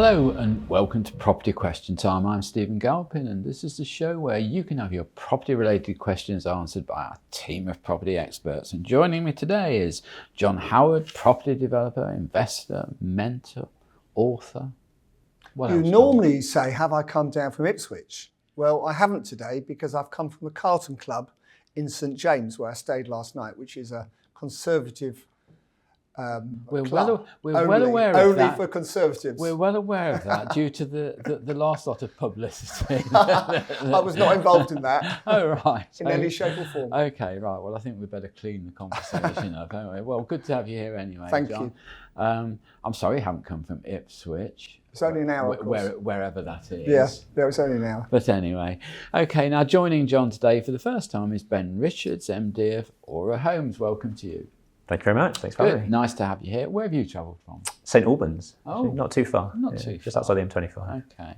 Hello and welcome to Property Question Time. I'm Stephen Galpin and this is the show where you can have your property related questions answered by our team of property experts. And joining me today is John Howard, property developer, investor, mentor, author. What You else, normally say, have I come down from Ipswich? Well, I haven't today because I've come from the Carlton Club in St James where I stayed last night, which is a conservative We're club. well aware of only that. for conservatives. We're well aware of that due to the last lot of publicity. I was not involved in that. Oh, right. In any shape or form. Okay, right. Well, I think we better clean the conversation up, don't we? Well, good to have you here anyway, Thank John. you. I'm sorry you haven't come from Ipswich. It's only an hour, of course. Wherever that is. Yeah, it's only an hour. But anyway, okay, now joining John today for the first time is Ben Richards, MD of Aura Homes. Welcome to you. Thank you very much. Thanks for having me. Nice to have you here. Where have you travelled from? St Albans. Oh, actually, not too far. Not too just far. outside the M25. Okay.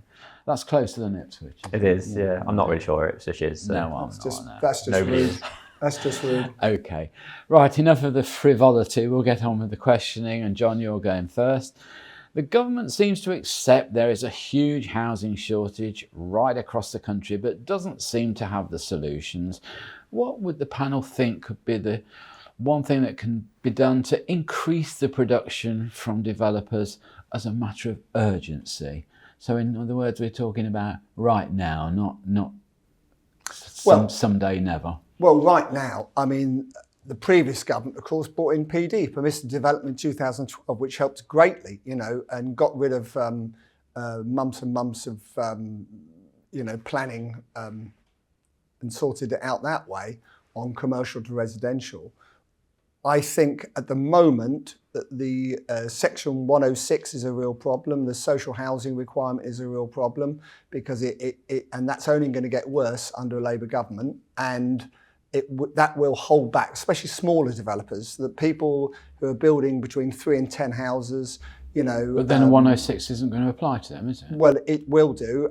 That's closer than Ipswich. It is, yeah. I'm not really sure where Ipswich is. So. No, I'm That's not. just, No. that's just Nobody rude. is. That's just rude. Okay. Right, enough of the frivolity. We'll get on with the questioning. And John, you're going first. The government seems to accept there is a huge housing shortage right across the country, but doesn't seem to have the solutions. What would the panel think could be the one thing that can be done to increase the production from developers as a matter of urgency? So in other words, we're talking about right now, not someday never. Well, right now, I mean, the previous government, of course, brought in PD, permissive development in 2012, which helped greatly, and got rid of months and months of, planning and sorted it out that way on commercial to residential. I think at the moment that the Section 106 is a real problem. The social housing requirement is a real problem because and that's only going to get worse under a Labour government, and that will hold back, especially smaller developers, the people who are building between 3 and 10 houses. But then 106 isn't going to apply to them, is it? Well, it will do.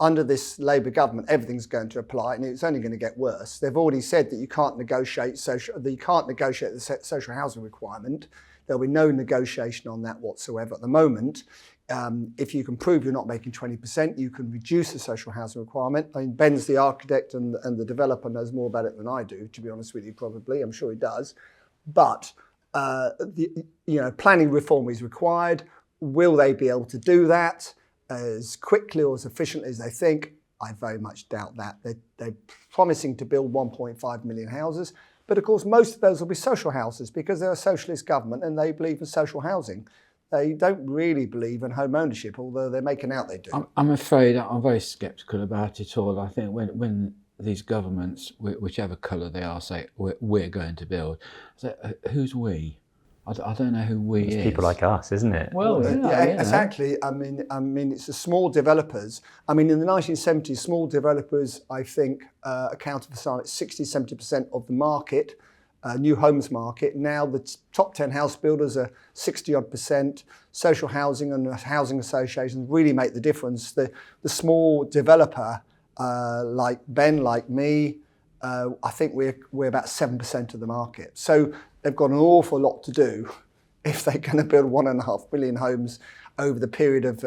Under this Labour government, everything's going to apply, and it's only going to get worse. They've already said that you can't negotiate the social housing requirement. There'll be no negotiation on that whatsoever at the moment. If you can prove you're not making 20%, you can reduce the social housing requirement. I mean, Ben's the architect and the developer knows more about it than I do, to be honest with you, probably. I'm sure he does. But planning reform is required. Will they be able to do that as quickly or as efficiently as they think? I very much doubt that. They're promising to build 1.5 million houses, but of course most of those will be social houses because they're a socialist government and they believe in social housing. They don't really believe in home ownership, although they're making out they do. I'm afraid I'm very sceptical about it all. I think when these governments, whichever colour they are, say we're going to build, so who's we? I don't know who we It's is. people like us, isn't it? Well, Yeah, exactly. I mean, it's the small developers. I mean, in the 1970s, small developers, I think, accounted for something like 60-70% of the market, new homes market. Now the top 10 house builders are 60-odd%. Social housing and housing associations really make the difference. The small developer, like Ben, like me, I think we're about 7% of the market. So they've got an awful lot to do if they're going to build 1.5 million homes over the period of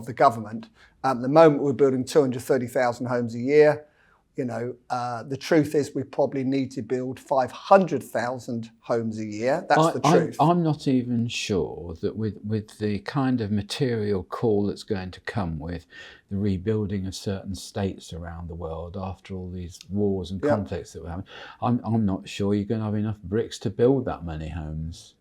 the government. At the moment, we're building 230,000 homes a year. The truth is we probably need to build 500,000 homes a year. That's the truth. I'm not even sure that with the kind of material call that's going to come with the rebuilding of certain states around the world after all these wars and conflicts that we're having, I'm not sure you're going to have enough bricks to build that many homes.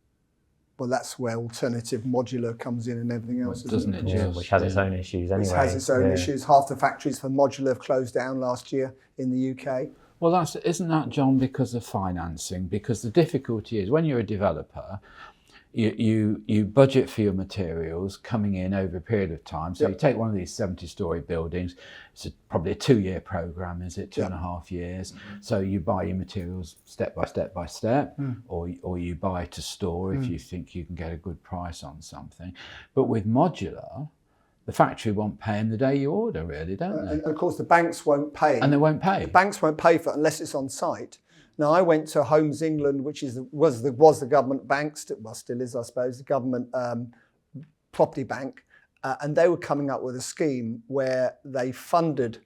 Well, that's where alternative modular comes in and everything else, doesn't it? Yeah, which has its own issues anyway. It has its own issues. Half the factories for modular have closed down last year in the UK. Well, isn't that, John, because of financing? Because the difficulty is when you're a developer, you budget for your materials coming in over a period of time. So you take one of these 70-storey buildings, it's probably a 2-year programme, is it? 2.5 years. So you buy your materials step by step, or you buy to store if you think you can get a good price on something. But with modular, the factory won't pay them the day you order, really, don't they? And of course, the banks won't pay. And they won't pay. The banks won't pay for it unless it's on site. Now, I went to Homes England, which was the government bank, still is, I suppose, the government property bank, and they were coming up with a scheme where they funded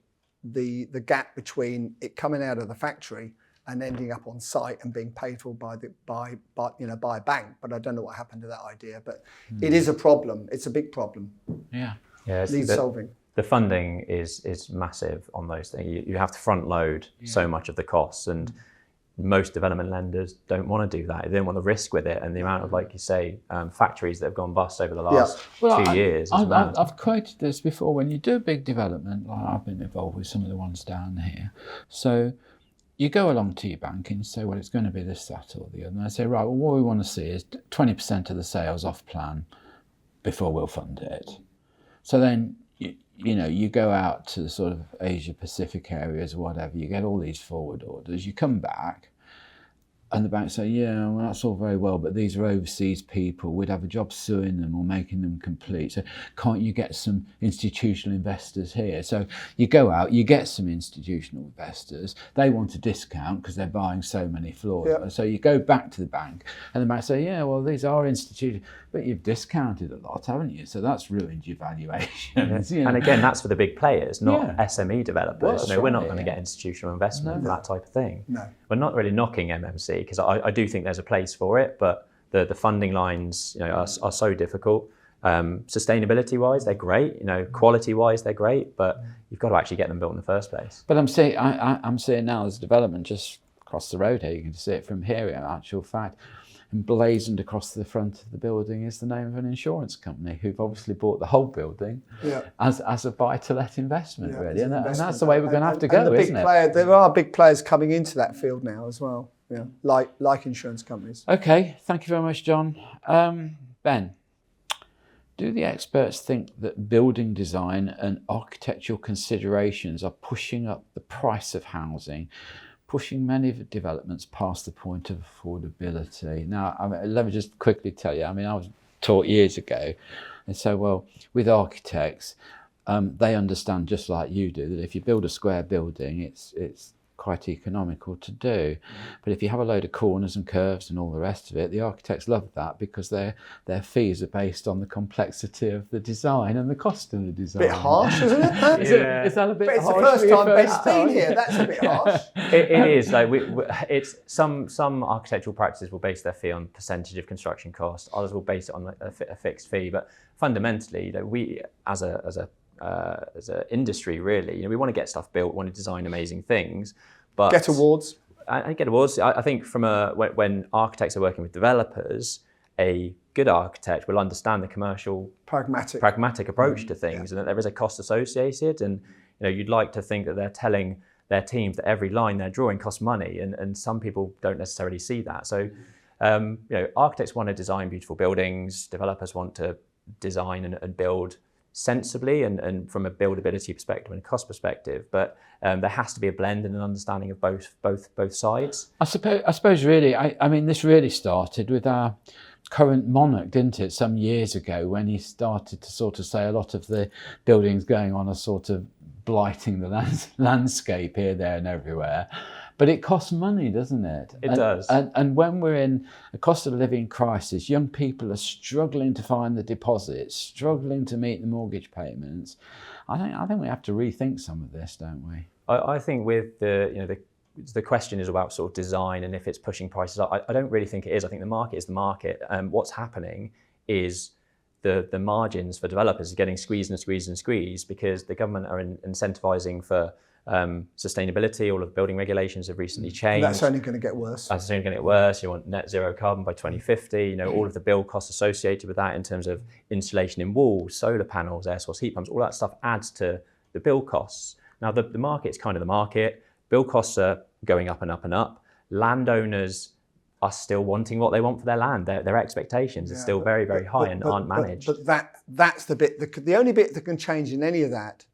the gap between it coming out of the factory and ending up on site and being paid for by a bank. But I don't know what happened to that idea. But it is a problem. It's a big problem. Yeah. Needs solving. The funding is massive on those things. You have to front load so much of the costs, and most development lenders don't want to do that. They don't want the risk with it, and the amount of, like you say, factories that have gone bust over the last 2 years. I've quoted this before. When you do a big development, like I've been involved with some of the ones down here, so you go along to your bank and you say, well, it's going to be this, that, or the other. And I say, right, well, what we want to see is 20% of the sales off plan before we'll fund it. So then, you go out to the sort of Asia Pacific areas or whatever, you get all these forward orders, you come back and the bank say, yeah, well, that's all very well, but these are overseas people, we'd have a job suing them or making them complete. So can't you get some institutional investors here? So you go out, you get some institutional investors, they want a discount because they're buying so many floors. Yep. So you go back to the bank and the bank say, yeah, well, these are institutional, but you've discounted a lot, haven't you? So that's ruined your valuations. And again, that's for the big players, not Yeah. SME developers. Well, we're not right, going to get institutional investment for that type of thing. No. We're not really knocking MMC, because I do think there's a place for it, but the funding lines are so difficult. Sustainability wise, they're great. Quality wise, they're great, but you've got to actually get them built in the first place. But I'm seeing now there's a development just across the road here. You can see it from here. In actual fact, emblazoned across the front of the building is the name of an insurance company who've obviously bought the whole building as a buy-to-let investment, really. And that's the way we're going to have to go, isn't it? There are big players coming into that field now as well, like insurance companies. Okay, thank you very much, John. Ben, do the experts think that building design and architectural considerations are pushing up the price of housing, pushing many of the developments past the point of affordability? Now, let me just quickly tell you, I was taught years ago, and so, well, with architects, they understand just like you do that if you build a square building, it's quite economical to do. But if you have a load of corners and curves and all the rest of it, the architects love that because their fees are based on the complexity of the design and the cost of the design. A bit harsh, isn't it? Is that a bit But it's harsh? the first time Ben's first been time? here. That's a bit harsh. It is. Like it's some architectural practices will base their fee on percentage of construction cost. Others will base it on a fixed fee. But fundamentally, we as an industry, really, we want to get stuff built, want to design amazing things, but Get awards. I get awards. I think when architects are working with developers, a good architect will understand the commercial pragmatic approach to things, and that there is a cost associated. And you'd like to think that they're telling their teams that every line they're drawing costs money, and some people don't necessarily see that. So architects want to design beautiful buildings, developers want to design and build sensibly and from a buildability perspective and a cost perspective, but there has to be a blend and an understanding of both sides. I suppose really, I mean, this really started with our current monarch, didn't it, some years ago, when he started to sort of say a lot of the buildings going on are sort of blighting the landscape here, there and everywhere. But it costs money, doesn't it? It does. And when we're in a cost of living crisis, young people are struggling to find the deposits, struggling to meet the mortgage payments. I think we have to rethink some of this, don't we? I think with the question is about sort of design and if it's pushing prices up. I don't really think it is. I think the market is the market. What's happening is the margins for developers are getting squeezed and squeezed and squeezed because the government are incentivizing for sustainability. All of the building regulations have recently changed. And that's only going to get worse. That's only going to get worse. You want net zero carbon by 2050. All of the build costs associated with that in terms of insulation in walls, solar panels, air source heat pumps, all that stuff adds to the build costs. Now the market's kind of the market. Build costs are going up and up and up. Landowners are still wanting what they want for their land. Their expectations are still very, very high and aren't managed. But that's the bit. The only bit that can change in any of that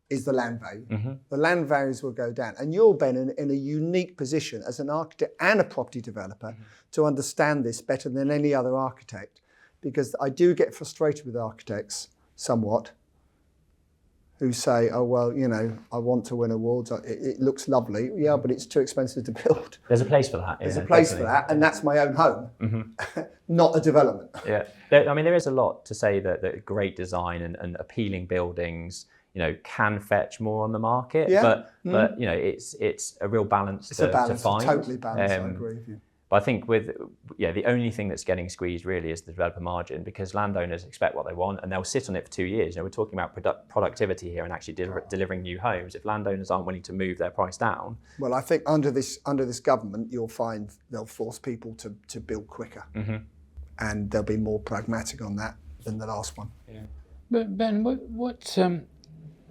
is the land value. Mm-hmm. The land values will go down. And you're, Ben, in a unique position as an architect and a property developer to understand this better than any other architect. Because I do get frustrated with architects somewhat who say, oh, well, I want to win awards. It looks lovely. Yeah, but it's too expensive to build. There's a place for that. There's a place for that, and that's my own home, not a development. Yeah. There is a lot to say that great design and appealing buildings, can fetch more on the market. Yeah. But it's a real balance to find. It's totally balanced, I agree with you. But I think the only thing that's getting squeezed really is the developer margin, because landowners expect what they want and they'll sit on it for 2 years. We're talking about productivity here and actually delivering new homes. If landowners aren't willing to move their price down. Well, I think under this government, you'll find they'll force people to build quicker. And they'll be more pragmatic on that than the last one. Yeah. But Ben, what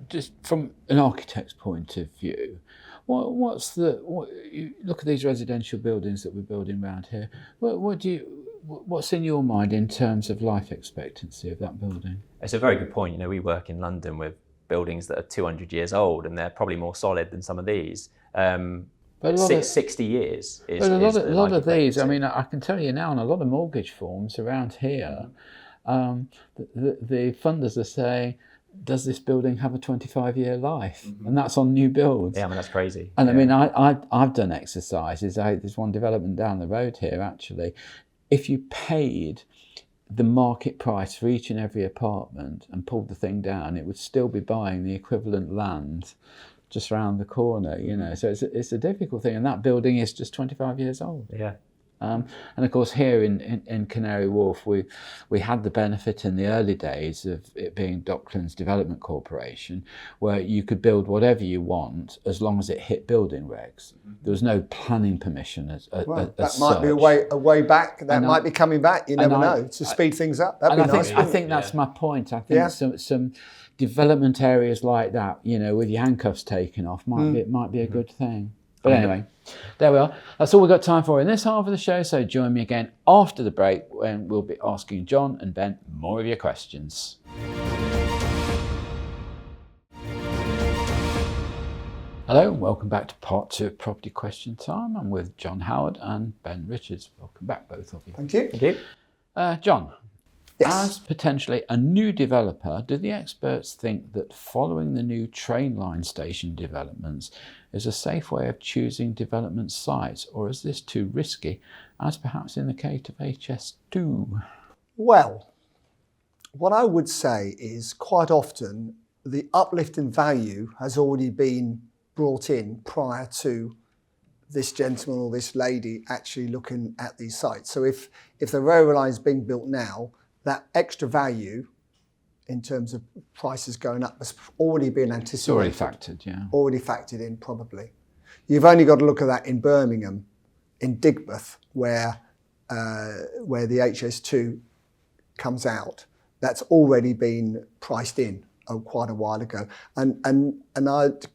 just from an architect's point of view, what's you look at these residential buildings that we're building around here. What's in your mind in terms of life expectancy of that building? It's a very good point. We work in London with buildings that are 200 years old, and they're probably more solid than some of these. But 60 years is a lot of these. I mean, I can tell you now, on a lot of mortgage forms around here, the funders are saying, does this building have a 25-year life? And that's on new builds. Yeah, I mean, that's crazy. And I mean, I've done exercises. There's one development down the road here, actually. If you paid the market price for each and every apartment and pulled the thing down, it would still be buying the equivalent land just around the corner, So it's a difficult thing. And that building is just 25 years old. Yeah. And of course, here in Canary Wharf, we had the benefit in the early days of it being Docklands Development Corporation, where you could build whatever you want as long as it hit building regs. There was no planning permission as that such. might be a way back. That might be coming back. You never know. To speed things up. That'd be nice. I think that's my point. I think some development areas like that, with your handcuffs taken off, might be a good thing. But anyway, there we are. That's all we've got time for in this half of the show. So join me again after the break when we'll be asking John and Ben more of your questions. Hello, welcome back to part 2 of Property Question Time. I'm with John Howard and Ben Richards. Welcome back, both of you. Thank you. Thank you. John, yes. As potentially a new developer, do the experts think that following the new train line station developments is a safe way of choosing development sites, or is this too risky, as perhaps in the case of HS2? Well, what I would say is quite often the uplift in value has already been brought in prior to this gentleman or this lady actually looking at these sites. So if the railway line is being built now, that extra value in terms of prices going up has already been anticipated. It's already factored, yeah. Already factored in, probably. You've only got to look at that in Birmingham, in Digbeth, where the HS2 comes out. That's already been priced in quite a while ago. And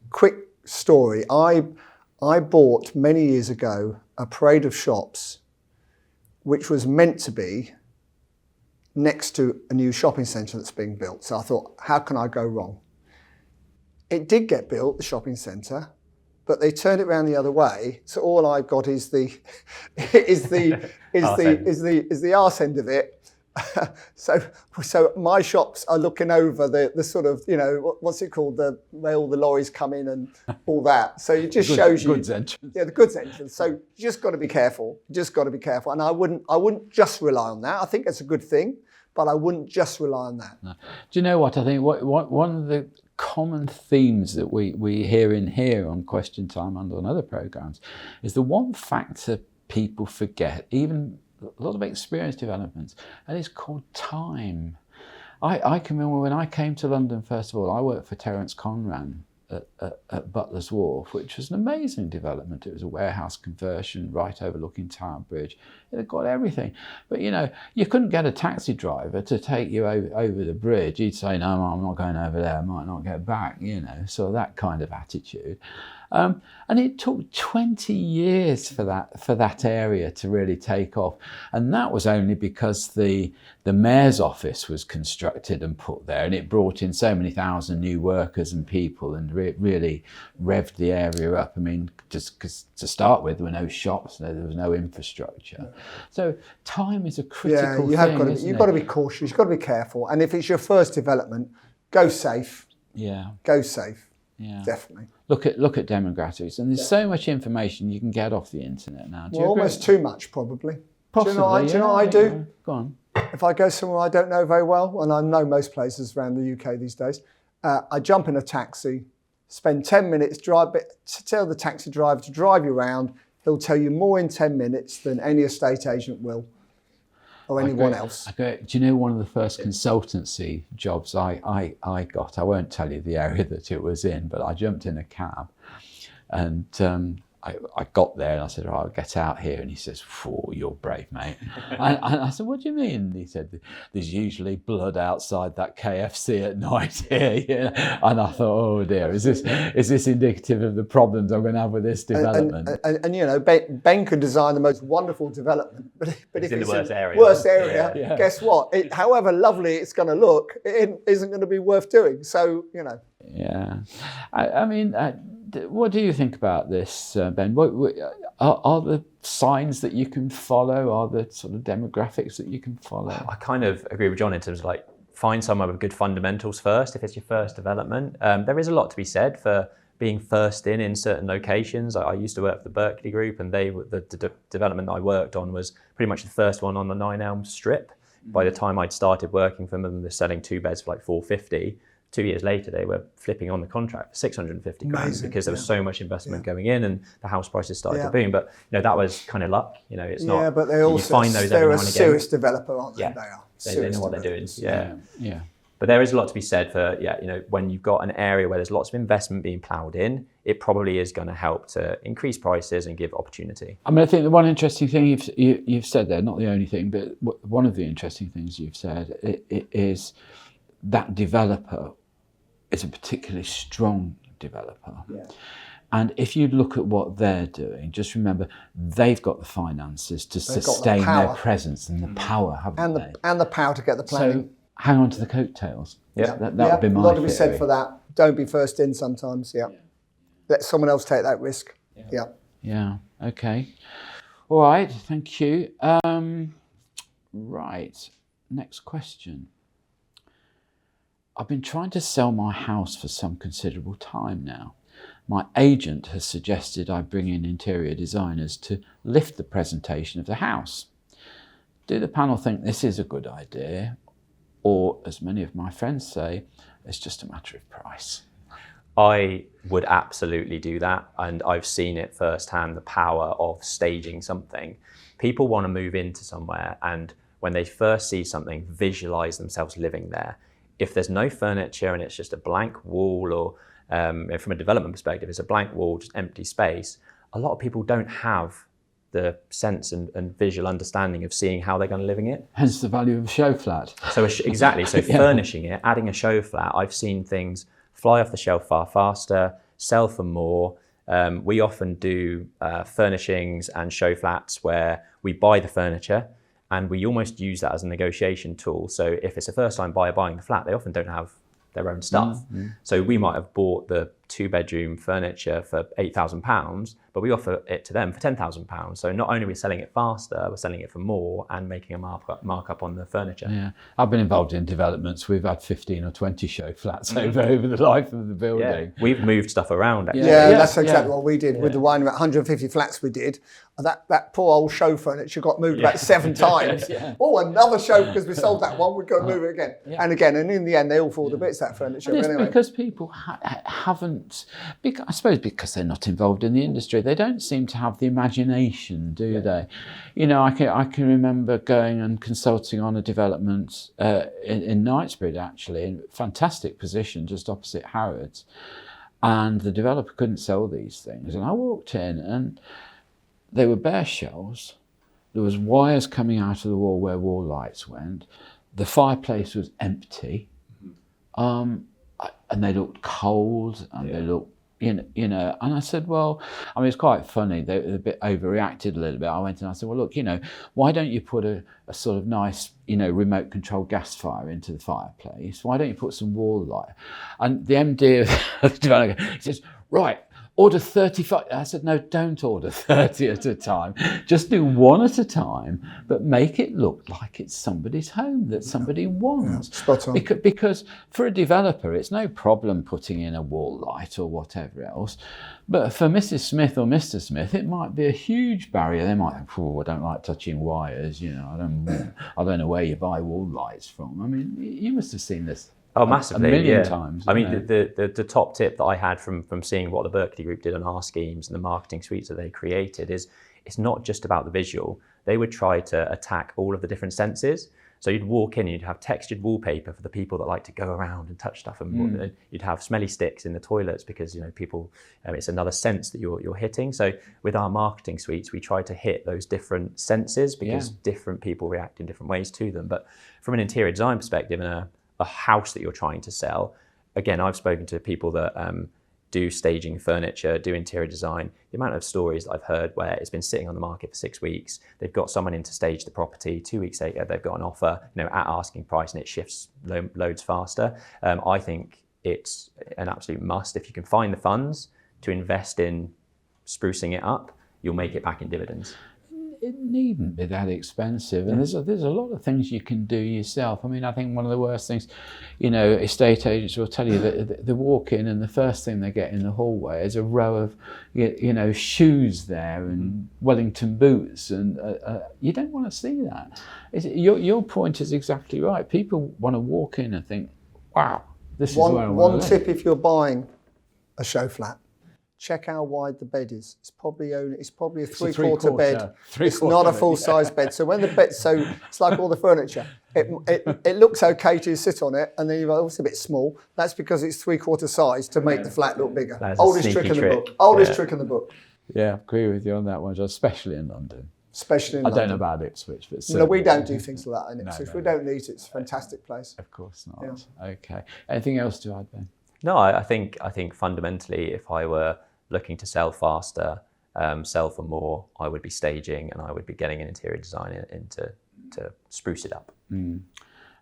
quick story, I bought many years ago a parade of shops which was meant to be next to a new shopping centre that's being built. So I thought, how can I go wrong? It did get built, the shopping centre, but they turned it around the other way. So all I've got is the arse end of it. So my shops are looking over the sort of, what's it called, where all the lorries come in and all that. So it just shows you. Goods entrance. Yeah, the goods entrance. So you just got to be careful. And I wouldn't just rely on that. I think that's a good thing, but I wouldn't just rely on that. No. Do you know what? I think one of the common themes that we hear in here on Question Time and on other programmes is the one factor people forget, even a lot of experienced developments, and it's called time. I can remember when I came to London, first of all, I worked for Terence Conran at Butler's Wharf, which was an amazing development. It was a warehouse conversion right overlooking Tower Bridge. It had got everything. But, you couldn't get a taxi driver to take you over the bridge. He'd say, no, I'm not going over there, I might not get back, so that kind of attitude. And it took 20 years for that area to really take off. And that was only because the mayor's office was constructed and put there, and it brought in so many thousand new workers and people and really revved the area up. I mean, just because to start with, there were no shops, there was no infrastructure. So time is a critical thing. You've got to be cautious, you've got to be careful. And if it's your first development, go safe. Yeah. Go safe. Yeah. Definitely. Look at demographics, and there's so much information you can get off the internet now. Do you agree? Almost too much, probably. Possibly. Do you know what I do? Yeah. Go on. If I go somewhere I don't know very well, and I know most places around the UK these days, I jump in a taxi, spend 10 minutes, tell the taxi driver to drive you around. He'll tell you more in 10 minutes than any estate agent will, or anyone else. Do you know one of the first consultancy jobs I got? I won't tell you the area that it was in, but I jumped in a cab, and I got there and I said, I'll get out here. And he says, you're brave, mate. and I said, what do you mean? And he said, there's usually blood outside that KFC at night here. Yeah. And I thought, oh dear, is this indicative of the problems I'm going to have with this development? And you know, Ben could design the most wonderful development, but if it's in the worst area, guess what? However lovely it's going to look, it isn't going to be worth doing. So, you know. Yeah. I mean, what do you think about this, Ben? What are the signs that you can follow? Are the sort of demographics that you can follow? I kind of agree with John in terms of like find somewhere with good fundamentals first if it's your first development. There is a lot to be said for being first in certain locations. I used to work for the Berkeley Group, and the development that I worked on was pretty much the first one on the 9 Elm Strip. By the time I'd started working for them, they're selling 2 beds for like $450. 2 years later, they were flipping on the contract for 650 grand because there was so much investment going in, and the house prices started to boom. But you know, that was kind of luck. You know, it's not. Yeah, but they also find those they're every a now and again. serious developer, aren't they? Yeah, they know what they're doing. Yeah. But there is a lot to be said for you know, when you've got an area where there's lots of investment being ploughed in, it probably is going to help to increase prices and give opportunity. I mean, I think the one interesting thing you've said there, not the only thing, but one of the interesting things you've said is that developer is a particularly strong developer. Yeah. And if you look at what they're doing, just remember they've got the finances to sustain their presence and the power, haven't they? And the power to get the planning. So hang on to the coattails. Yeah, that would be my a lot to be theory. said for that. Don't be first in sometimes. Yeah. Let someone else take that risk. Yeah. Yeah. Okay. All right. Thank you. Right. Next question. I've been trying to sell my house for some considerable time now. My agent has suggested I bring in interior designers to lift the presentation of the house. Do the panel think this is a good idea? Or, as many of my friends say, it's just a matter of price? I would absolutely do that, and I've seen it firsthand, the power of staging something. People want to move into somewhere, and when they first see something, visualize themselves living there. If there's no furniture and it's just a blank wall, or from a development perspective, it's a blank wall, just empty space, a lot of people don't have the sense and visual understanding of seeing how they're going to live in it. Hence the value of a show flat. So exactly, so furnishing it, adding a show flat, I've seen things fly off the shelf far faster, sell for more. We often do furnishings and show flats where we buy the furniture, and we almost use that as a negotiation tool. So if it's a first-time buyer buying the flat, they often don't have their own stuff. Mm-hmm. So we might have bought the 2-bedroom furniture for £8,000, but we offer it to them for £10,000. So not only are we selling it faster, we're selling it for more and making a markup on the furniture. Yeah, I've been involved in developments. We've had 15 or 20 show flats over the life of the building. Yeah. We've moved stuff around, actually. Yeah, that's exactly what we did with the one, 150 flats we did. That poor old show furniture got moved about 7 times. Oh, another show because we sold that one, we've got to move it again. And again, and in the end, they all fall to bits, that furniture. And it's anyway. because people haven't, I suppose because they're not involved in the industry, they don't seem to have the imagination, do they? You know, I can remember going and consulting on a development in Knightsbridge, actually, in a fantastic position just opposite Harrods. And the developer couldn't sell these things. And I walked in and they were bare shelves. There was wires coming out of the wall where wall lights went. The fireplace was empty. And they looked cold and they looked, you know, and I said, well, I mean, it's quite funny. They were a bit overreacted a little bit. I went and I said, well, look, you know, why don't you put a sort of nice, you know, remote control gas fire into the fireplace? Why don't you put some wall light? And the MD of the developer, he says, right, order 35. I said, no, don't order 30 at a time. Just do one at a time, but make it look like it's somebody's home that somebody wants. Yeah, spot on. Because for a developer, it's no problem putting in a wall light or whatever else. But for Mrs. Smith or Mr. Smith, it might be a huge barrier. They might think, I don't like touching wires. I don't know where you buy wall lights from. I mean, you must have seen this. Oh, massively, a million times. I mean, the top tip that I had from seeing what the Berkeley Group did on our schemes and the marketing suites that they created is it's not just about the visual. They would try to attack all of the different senses. So you'd walk in and you'd have textured wallpaper for the people that like to go around and touch stuff, and you'd have smelly sticks in the toilets because people. It's another sense that you're hitting. So with our marketing suites, we try to hit those different senses because different people react in different ways to them. But from an interior design perspective, and a house that you're trying to sell, again, I've spoken to people that do staging furniture, do interior design. The amount of stories that I've heard where it's been sitting on the market for 6 weeks, they've got someone in to stage the property, 2 weeks later they've got an offer at asking price, and it shifts loads faster. I think it's an absolute must. If you can find the funds to invest in sprucing it up, you'll make it back in dividends. It needn't be that expensive, and there's a lot of things you can do yourself. I mean, I think one of the worst things, estate agents will tell you that they walk in and the first thing they get in the hallway is a row of, shoes there and Wellington boots, and you don't want to see that. Your point is exactly right. People want to walk in and think, wow, this is where I want to live. One tip if you're buying a show flat. Check how wide the bed is. It's probably a three-quarter bed. It's not a full-size bed. So when the bed's it's like all the furniture. It looks okay to sit on it, and then you're like, it's a bit small. That's because it's three-quarter size to make the flat look bigger. Oldest trick in the book. Oldest trick in the book. Yeah, I agree with you on that one, especially in London. Especially in London. I don't know about Ipswich, but no, we don't do things like that in Ipswich. We don't need it. It's a fantastic place. Of course not. Yeah. Okay. Anything else to add, Ben? No, I think fundamentally, if I were looking to sell faster, sell for more, I would be staging and I would be getting an interior designer in to spruce it up. And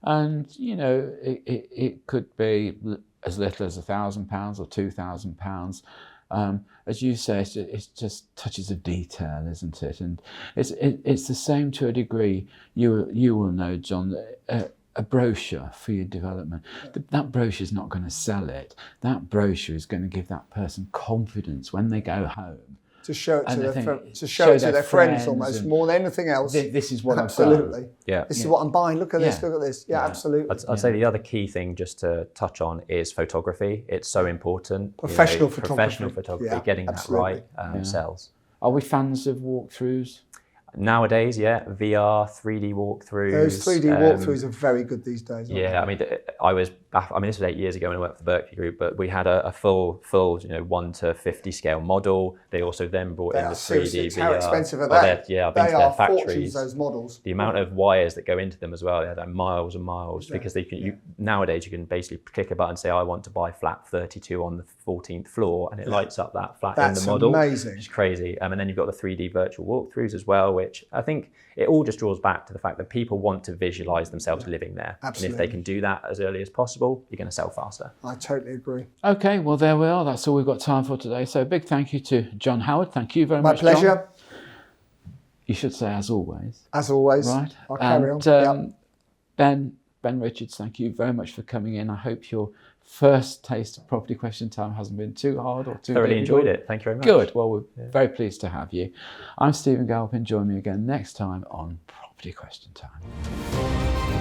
it could be as little as £1,000 or £2,000. As you say, it's just touches of detail, isn't it? And it's the same to a degree. You will know, John. A brochure for your development. That brochure is not going to sell it. That brochure is going to give that person confidence when they go home. To show it to their friends almost more than anything else. This is what absolutely. Yeah. This is what I'm buying. Look at this. Look at this. Yeah, absolutely. I'd say the other key thing just to touch on is photography. It's so important. Professional photography. Getting that right sells. Are we fans of walkthroughs? Nowadays, VR, 3D walkthroughs. Those 3D walkthroughs are very good these days. Yeah, I mean, this was 8 years ago when I worked for the Berkeley Group, but we had a full 1 to 50 scale model. They also then brought in the 3D VR. How expensive are they? I've been to their factories. Fortunes, those models. The amount of wires that go into them as well, they're miles and miles, because nowadays you can basically click a button and say, I want to buy flat 32 on the 14th floor, and it lights up that flat in the model. That's amazing. Which is crazy. And then you've got the 3D virtual walkthroughs as well, which I think it all just draws back to the fact that people want to visualize themselves living there. Absolutely. And if they can do that as early as possible, you're going to sell faster. I totally agree. Okay, well, there we are. That's all we've got time for today. So a big thank you to John Howard. Thank you very much, My pleasure. John. You should say as always. As always. Right. I'll carry on. Ben Richards, thank you very much for coming in. I hope your first taste of Property Question Time hasn't been too hard or too Thoroughly enjoyed it. Thank you very much. Good. Well, we're very pleased to have you. I'm Stephen Galpin. Join me again next time on Property Question Time.